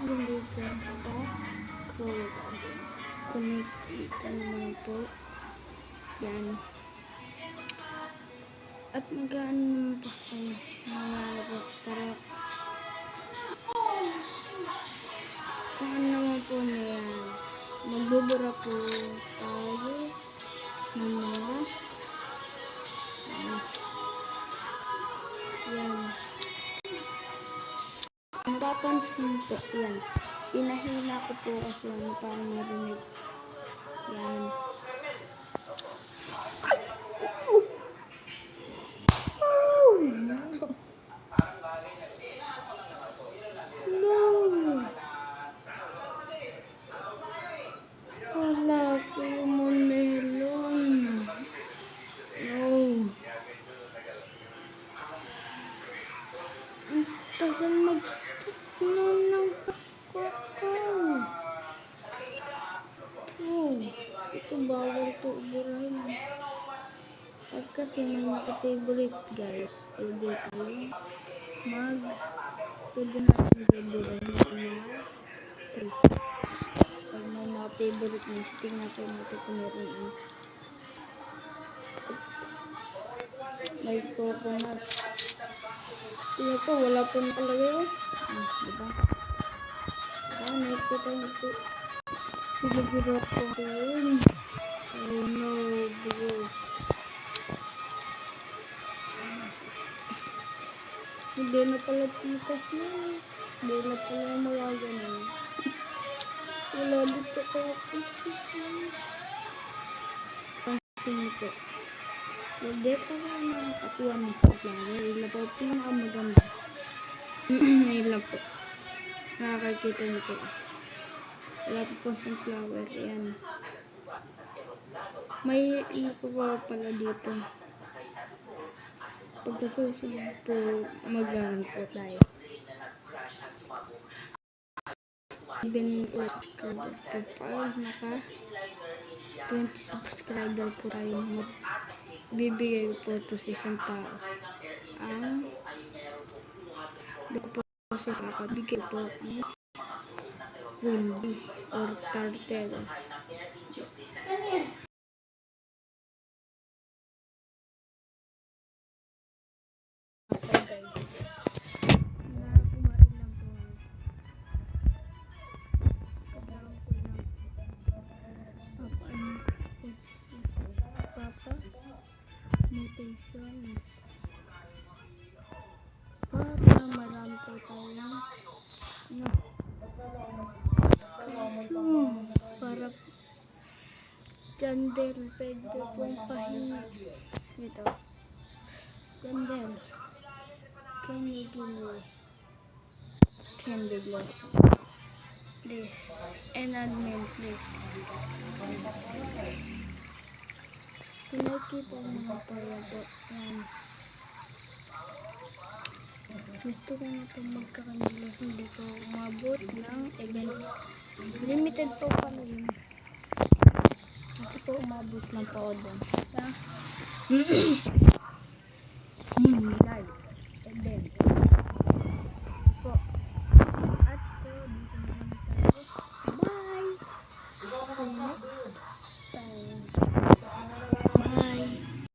dito sa Chrome. Connect naman po. Yan. At mag-ano naman po kayo. Mga po. Para kung ano naman po na yan. Magbubura po tayo ng mga yan. Napapansin po yan. Pinahila ko po kasi parang marinig. Yan. Wala po yung melon. No. Ang tagal mag-stop na ng kakao. Oh, ito bawal to uburahin. Pag kasi may naka-favorite guys, pwede natin i-uburahin ito na 3. Pag may naka-favorite na sting natin ito kung meron ang may coconut. Tingnan ko, wala po nakalagay yun. Diba? Nakita nito. Siguro po yun. Oh no, bro. Hindi na pala pitas na. Hindi na pala magagano. Wala dito ko. Pansin nito. Hindi pa na nakakakuha ng sunflower. Ila po pinakamaganda. Ila po. Nakakakita nyo po. Wala po sunflower. Ayan. May ano po pala dito. Pagkasusunod po, mag-aran po tayo. Even subscriber po pag naka 20 subscriber po tayo, bibigay ko po ito sa isang tao. Ang po sa isang nakabigay po ang Windy or Turtle. Mutations. Para marami po tayo. No. Kaso, para Jandel, pwede pong pahingi. Ito. Jandel, can you give me candy blossom? Please. And admin, please. Pinakita mga pala po. Yan. Gusto ko na itong magkakanila. Hindi ko umabot ng event. Limited po pala yun. Kasi po umabot lang po doon sa live event. Po. At po, dito naman tayo. Bye! See you next time. Bye!